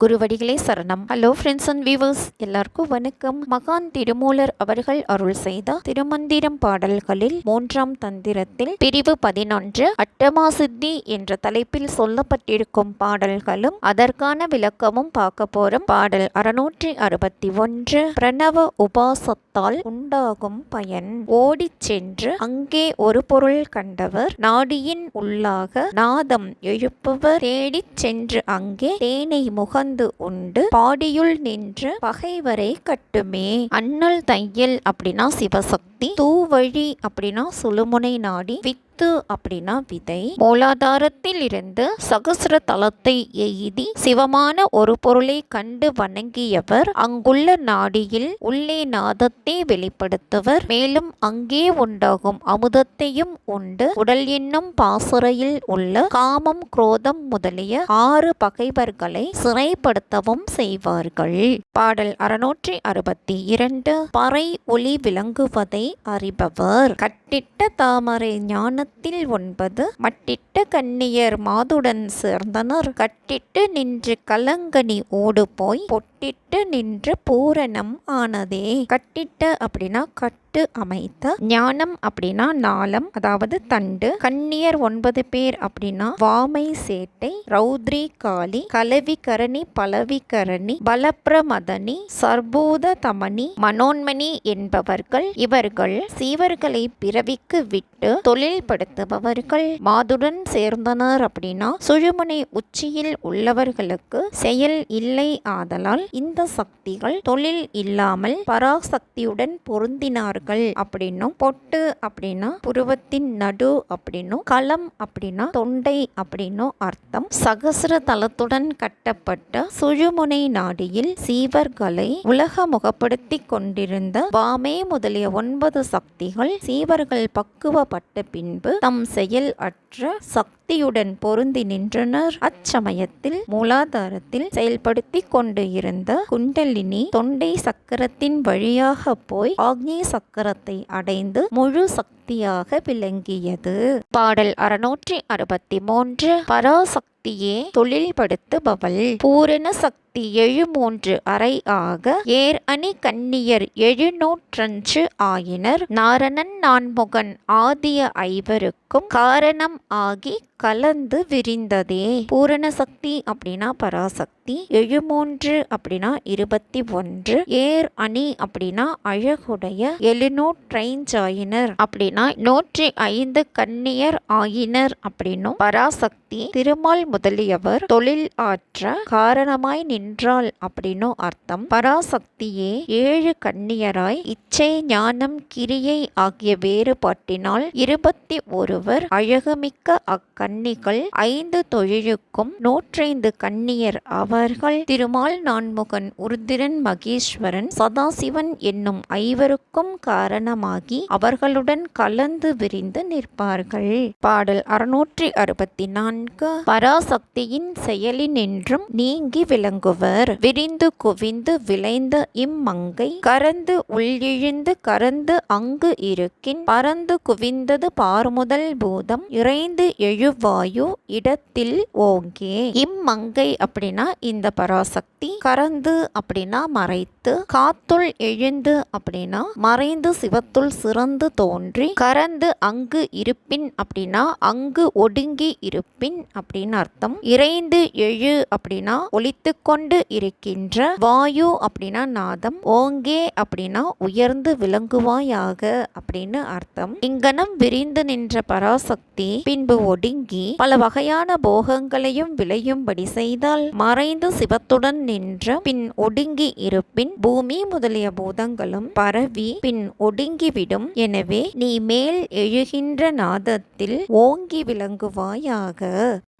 குருவடிகளே சரணம். Hello friends and viewers, எல்லாருக்கும் வணக்கம். மகான் திருமூலர் அவர்கள் அருள் செய்த திருமந்திரம் பாடல்களில் 3ஆம் தந்திரத்தில் பிரிவு 11 அட்டமா சித்தி என்ற தலைப்பில் சொல்லப்பட்டிருக்கும் பாடல்களும் அதற்கான விளக்கமும் பார்க்க போறோம். பாடல் 661 பிரணவ உபாசத்தால் உண்டாகும் பயன். ஓடிச் சென்று அங்கே ஒரு பொருள் கண்டவர் நாடியின் உள்ளாக நாதம் எழுப்புவர். தேடிச் சென்று அங்கே தேனை முகந்து உண்டு பாடியுள் நின்று பகைவரை கட்டுமே. அண்ணல் தையல் அப்படின்னா சிவசக்தி, தூவழி அப்படின்னா சுழுமுனை நாடி, வித்து அப்படின்னா விதை. மூலாதாரத்தில் இருந்து சகசிர தலத்தை எய்தி சிவமான ஒரு பொருளை கண்டு வணங்கியவர் அங்குள்ள நாடியில் உள்ளே நாதத்தை வெளிப்படுத்துவர். மேலும் அங்கே உண்டாகும் அமுதத்தையும் உண்டு உடல் என்னும் பாசறையில் உள்ள காமம் குரோதம் முதலிய 6 பகைவர்களை சிறைப்படுத்தவும் செய்வார்கள். பாடல் 662 பறை ஒளி விளங்குவதை அறிபவர். கட்டிட்ட தாமரை ஞானத்தில் 9 மட்டிட்ட கன்னியர் மாதுடன் சேர்ந்தனர். கட்டிட்டு நின்று கலங்கனி ஓடு போய் பொட்டிட்டு நின்று பூரணம் ஆனதே. கட்டிட்ட அப்படின்னா கட்டு அமைத்த, ஞானம் அப்படின்னா நாளம் அதாவது தண்டு, கன்னியர் 9 பேர் அப்படின்னா வாமை சேட்டை, ரௌத்ரி காளி, கலவி கரணி, பலவி கரணி, பலப்பிரமதனி, சர்பூத தமனி, மனோன்மணி என்பவர்கள். இவர்கள் சீவர்களை பிறவிக்கு விட்டு தொழில் படுத்துபவர்கள். மாதுடன் சேர்ந்தனர் அப்படின்னா சுழுமுனை உச்சியில் உள்ளவர்களுக்கு செயல் இல்லை ஆதலால் இந்த சக்திகள் தொழில் இல்லாமல் பராசக்தியுடன் பொருந்தினார்கள் அப்படின்னும், பொட்டு அப்படின்னா புருவத்தின் நடு அப்படின்னும், களம் அப்படின்னா தொண்டை அப்படின்னும் அர்த்தம். சகசிர தலத்துடன் கட்டப்பட்ட சுழுமுனை நாடியில் சீவர்களை உலக முகப்படுத்தி கொண்டிருந்த வாமே முதலிய 9 சக்திகள் சீவர்கள் பக்குவப்பட்ட பின்பு தம் செயல் அற்ற சக்தியுடன் பொருந்தி நின்றனர். அச்சமயத்தில் மூலாதாரத்தில் செயல்படுத்தி கொண்டு இருந்த குண்டலினி தொண்டை சக்கரத்தின் வழியாக போய் ஆக்னி சக்கரத்தை அடைந்து முழு சக்தியாக விளங்கியது. பாடல் 663 பராசக்தியே தொழில்படுத்துபவள். பூரண சக்தி 7 அறை ஆக ஏர் அணி கன்னியர் 705 ஆயினர். நாரணன் நான்முகன் ஆதிய 5க்கும் காரணம் ஆகி கலந்து விரிந்ததே. பூரண சக்தி அப்படின்னா பராசக்தி, 73 அப்படின்னா 21, ஏர் அணி அப்படின்னா அழகுடைய 705 ஆயினர் அப்படின்னா 105 கன்னியர் ஆயினர் அப்படின்னும், பராசக்தி திருமால் முதலியவர் தொழில் ஆற்ற காரணமாய் நின்றாள் அப்படின்னும் அர்த்தம். பராசக்தியே 7 கன்னியராய் இச்சை ஞானம் கிரியை ஆகிய வேறுபாட்டினால் 21 அழகுமிக்க அக்கன்னிகள் 5 தொழிலுக்கும் 105 கன்னியர் அவர்கள். திருமால் நான்முகன் உருத்திரன் மகேஸ்வரன் சதாசிவன் என்னும் 5க்கும் காரணமாகி அவர்களுடன் கலந்து விரிந்து நிற்பார்கள். பாடல் 664 பராசக்தியின் செயலினின்றும் நீங்கி விளங்குவர். விரிந்து குவிந்து விளைந்த இம்மங்கை கரந்து உள்ளிழுந்து கரந்து அங்கு இருக்கின் பரந்து குவிந்தது பார்முதல் பூதம் இறைந்து எழுவாயு இடத்தில் ஓங்கே. இம்மங்கை அப்படின்னா இந்த பராசக்தி, கரந்து அப்படின்னா மறைத்து, காத்துள் எழுந்து அப்படின்னா மறைந்து சிவத்துள் சிறந்து தோன்றி, கரந்து அங்கு இருப்பின் அப்படின்னா அங்கு ஒடுங்கி இருப்பின் அப்படின்னு அர்த்தம். இறைந்து எழு அப்படின்னா ஒலித்து கொண்டு இருக்கின்ற, வாயு அப்படின்னா நாதம், ஓங்கே அப்படின்னா உயர்ந்து விளங்குவாயாக அப்படின்னு அர்த்தம். இங்கனம் விரிந்து நின்ற பராசக்தி பின்பு ஒடுங்கி பல வகையான போகங்களையும் விளையும்படி செய்தால் மறைந்து சிவத்துடன் நின்ற பின் ஒடுங்கி இருப்பின் பூமி முதலிய பூதங்களும் பரவி பின் ஒடுங்கிவிடும். எனவே நீ மேல் எழுகின்ற நாதத்தில் ஓங்கி விளங்குவாயாக.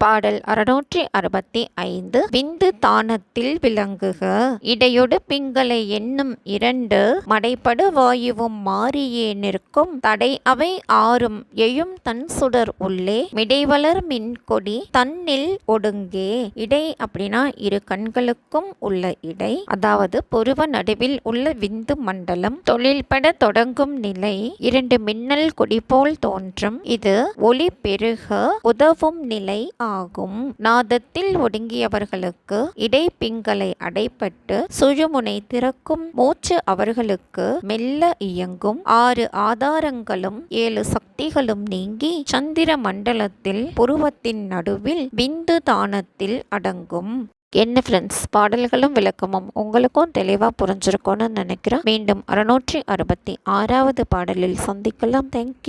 பாடல் 665 விந்து தானத்தில் விளங்குக. இடையொடு பிங்களை என்னும் 2 மடைப்படு வாயுவும் மாறியே நிற்கும். தடை அவை 6 எழும் தன் சுடர் உள்ளே மிடைவளர் மின்கொடி தன்னில் ஒடுங்கே. இடை அப்படின்னா 2 கண்களுக்கும் உள்ள இடை, அதாவது புருவ நடுவில் உள்ள விந்து மண்டலம். தொழில்பட தொடங்கும் நிலை 2 மின்னல் கொடி போல் தோன்றும். இது ஒளி பெருக உதவும் நிலை ஆகும். நாதத்தில் ஒடுங்கியவர்களுக்கு இடைப்பிங்களை அடைபட்டு சுழுமுனை திறக்கும் மூச்சு அவர்களுக்கு மெல்ல இயங்கும். 6 ஆதாரங்களும் 7 சக்திகளும் நீங்கி சந்திர மண்டலத்தில் புருவத்தின் நடுவில் பிந்து தானத்தில் அடங்கும். என்ன ஃப்ரெண்ட்ஸ், பாடல்களும் விளக்கமும் உங்களுக்கும் தெளிவாக புரிஞ்சிருக்கும்னு நினைக்கிறேன். மீண்டும் 666வது பாடலில் சந்திக்கலாம். தேங்க்யூ.